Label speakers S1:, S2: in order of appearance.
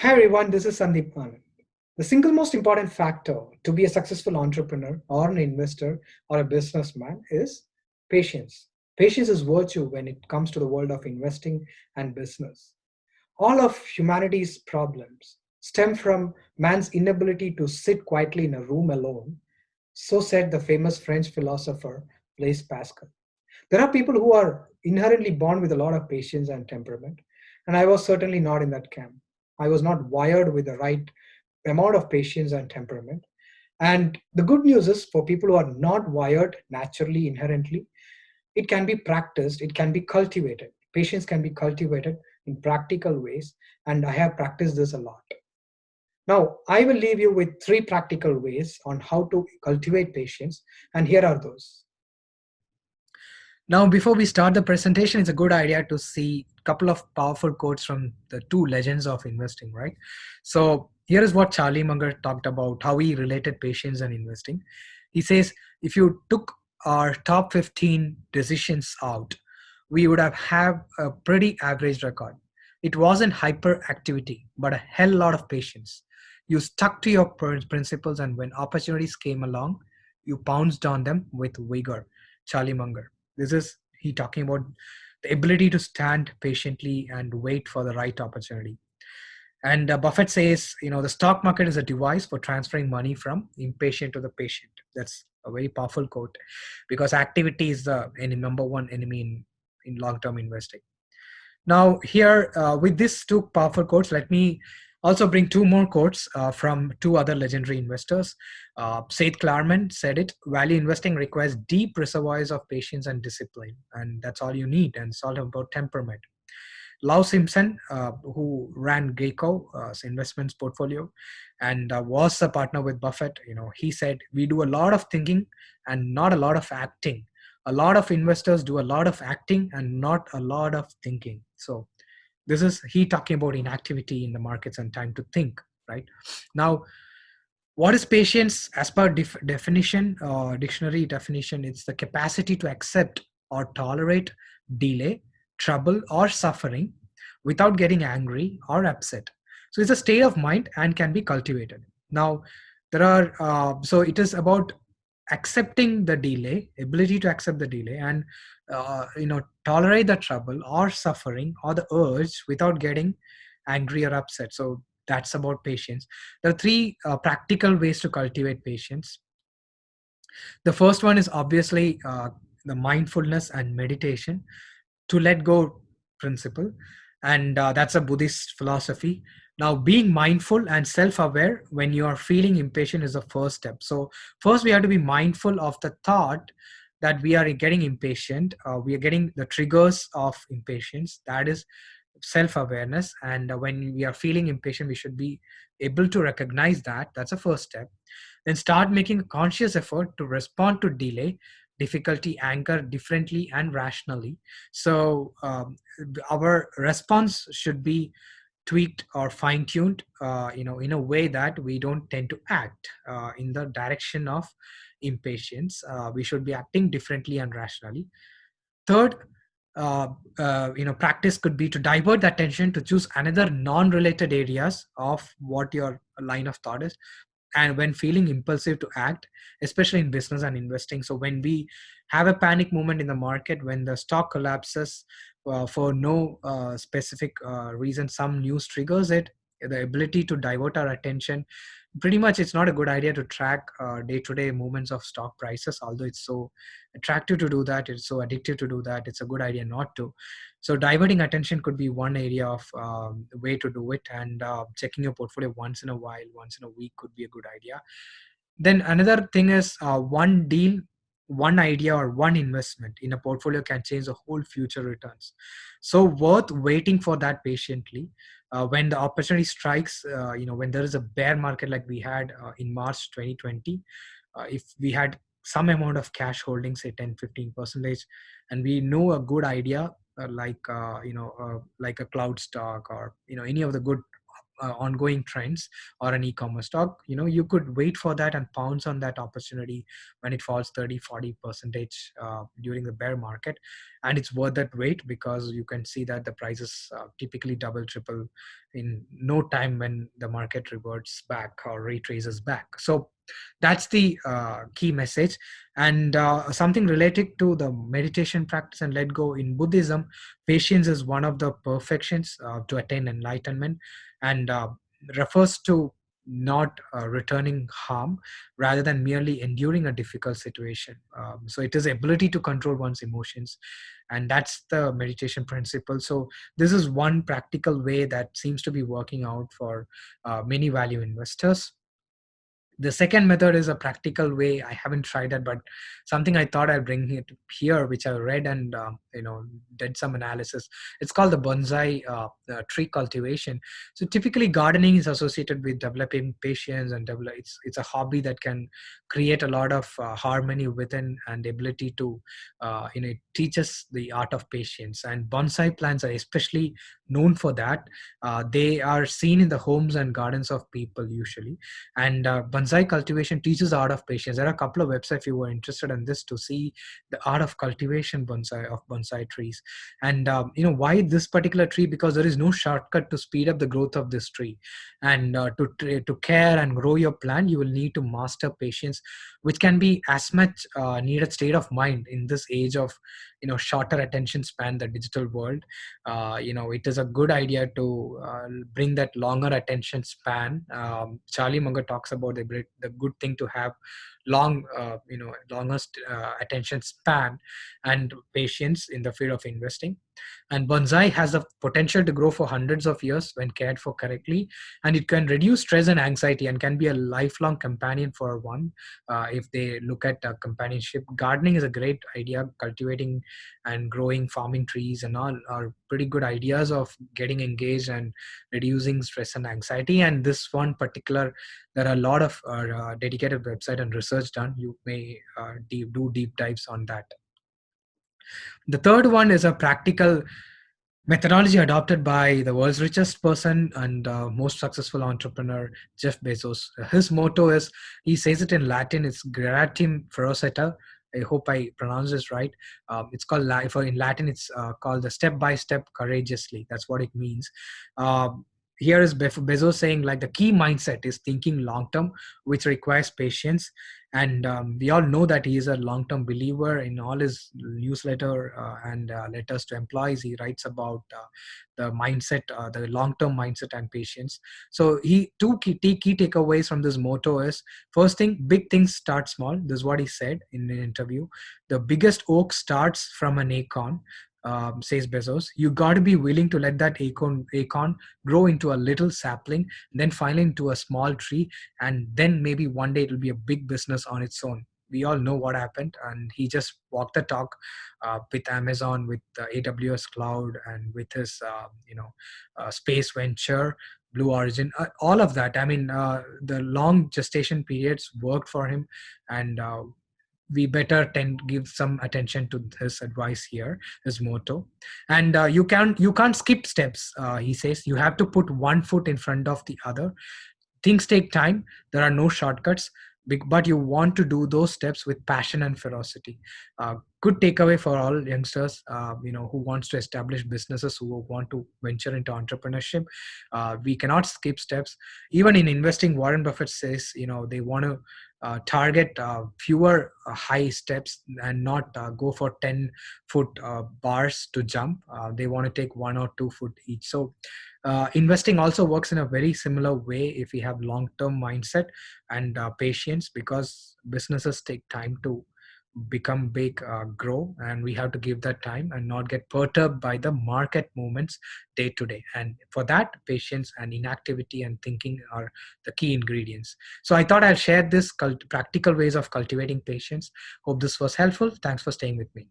S1: Hi everyone, this is Sandeep. Anand. The single most important factor to be a successful entrepreneur or an investor or a businessman is patience. Patience is virtue when it comes to the world of investing and business. All of humanity's problems stem from man's inability to sit quietly in a room alone, so said the famous French philosopher Blaise Pascal. There are people who are inherently born with a lot of patience and temperament, and I was certainly not in that camp. I was not wired with the right amount of patience and temperament. And the good news is for people who are not wired naturally, inherently, it can be practiced, it can be cultivated. Patience can be cultivated in practical ways, and I have practiced this a lot. Now, I will leave you with three practical ways on how to cultivate patience, and here are those. Now, before we start the presentation, it's a good idea to see a couple of powerful quotes from the two legends of investing, right? So, here is what Charlie Munger talked about how he related patience and investing. He says, if you took our top 15 decisions out, we would have a pretty average record. It wasn't hyperactivity, but a hell lot of patience. You stuck to your principles, and when opportunities came along, you pounced on them with vigor. Charlie Munger. This is he talking about the ability to stand patiently and wait for the right opportunity. And Buffett says, the stock market is a device for transferring money from impatient to the patient. That's a very powerful quote because activity is the number one enemy in long-term investing. Now, here with these two powerful quotes, let me also bring two more quotes from two other legendary investors. Seth Klarman said it: "Value investing requires deep reservoirs of patience and discipline, and that's all you need. And it's all about temperament." Lau Simpson, who ran Geico's investments portfolio and was a partner with Buffett, he said, "We do a lot of thinking and not a lot of acting. A lot of investors do a lot of acting and not a lot of thinking." So this is he talking about inactivity in the markets and time to think, right? Now, what is patience? As per definition, dictionary definition, it's the capacity to accept or tolerate delay, trouble, or suffering without getting angry or upset. So it's a state of mind and can be cultivated. Now, there are so it is about accepting the delay, ability to accept the delay, and tolerate the trouble or suffering or the urge without getting angry or upset. So that's about patience. There are three practical ways to cultivate patience. The first one is obviously the mindfulness and meditation, to let go principle, and that's a Buddhist philosophy. Now, being mindful and self-aware when you are feeling impatient is the first step. So first we have to be mindful of the thought that we are getting impatient. We are getting the triggers of impatience, that is self-awareness. And when we are feeling impatient, we should be able to recognize that. That's the first step. Then start making a conscious effort to respond to delay, difficulty, anger differently and rationally. So our response should be tweaked or fine-tuned, in a way that we don't tend to act in the direction of impatience. We should be acting differently and rationally. Third, practice could be to divert the attention to choose another non-related areas of what your line of thought is, and when feeling impulsive to act, especially in business and investing. So when we have a panic moment in the market, when the stock collapses for no specific reason, some news triggers it, the ability to divert our attention. Pretty much it's not a good idea to track day-to-day movements of stock prices, although it's so attractive to do that, it's so addictive to do that, it's a good idea not to. So diverting attention could be one area of way to do it, and checking your portfolio once in a while, once in a week, could be a good idea. Then another thing is one deal, one idea, or one investment in a portfolio can change the whole future returns. So worth waiting for that patiently. When the opportunity strikes, when there is a bear market like we had in March 2020, if we had some amount of cash holdings, say 10-15 percentage, and we know a good idea like like a cloud stock, or any of the good ongoing trends or an e-commerce stock, you could wait for that and pounce on that opportunity when it falls 30-40 percentage during the bear market. And it's worth that wait, because you can see that the prices typically double triple in no time when the market reverts back or retraces back. So that's the key message. And something related to the meditation practice and let go in Buddhism, patience is one of the perfections to attain enlightenment, and refers to not returning harm rather than merely enduring a difficult situation. So it is ability to control one's emotions, and that's the meditation principle. So this is one practical way that seems to be working out for many value investors. The second method is a practical way. I haven't tried it, but something I thought I'd bring it here, which I read and did some analysis. It's called the bonsai tree cultivation. So typically, gardening is associated with developing patience and develop. It's a hobby that can create a lot of harmony within and ability to it teaches the art of patience. And bonsai plants are especially known for that. They are seen in the homes and gardens of people usually, and bonsai cultivation teaches the art of patience. There are a couple of websites if you were interested in this to see the art of cultivation bonsai trees. And why this particular tree? Because there is no shortcut to speed up the growth of this tree. And to care and grow your plant, you will need to master patience, which can be as much needed state of mind in this age of shorter attention span, the digital world. It is a good idea to bring that longer attention span. Charlie Munger talks about the good thing to have longest attention span and patience in the field of investing. And bonsai has the potential to grow for hundreds of years when cared for correctly, and it can reduce stress and anxiety and can be a lifelong companion for one. If they look at companionship, gardening is a great idea. Cultivating and growing, farming trees and all are pretty good ideas of getting engaged and reducing stress and anxiety. And this one particular, there are a lot of dedicated website and research done. You may do deep dives on that. The third one is a practical methodology adopted by the world's richest person and most successful entrepreneur, Jeff Bezos. His motto is, he says it in Latin, it's Gratium Ferocita. I hope I pronounce this right. It's called, in Latin, it's called the step by step courageously. That's what it means. Here is Bezos saying, like, the key mindset is thinking long term, which requires patience. And we all know that he is a long-term believer. In all his newsletter and letters to employees, he writes about the mindset, the long-term mindset and patience. So he two key takeaways from this motto is, first thing, big things start small. This is what he said in an interview. The biggest oak starts from an acorn. Says Bezos, you got to be willing to let that acorn grow into a little sapling, then finally into a small tree, and then maybe one day it'll be a big business on its own. We all know what happened, and he just walked the talk with Amazon, with AWS cloud, and with his space venture, Blue Origin, all of that. I mean, the long gestation periods worked for him, and we better give some attention to his advice here, his motto. And you can't skip steps. He says you have to put one foot in front of the other. Things take time. There are no shortcuts, but you want to do those steps with passion and ferocity. Good takeaway for all youngsters, who wants to establish businesses, who want to venture into entrepreneurship. We cannot skip steps. Even in investing, Warren Buffett says, they want to target fewer high steps and not go for 10-foot bars to jump. They want to take 1 or 2 foot each. So investing also works in a very similar way if we have long-term mindset and patience, because businesses take time to become big, grow, and we have to give that time and not get perturbed by the market movements day to day. And for that, patience and inactivity and thinking are the key ingredients. So I thought I'll share this practical ways of cultivating patience. Hope this was helpful. Thanks for staying with me.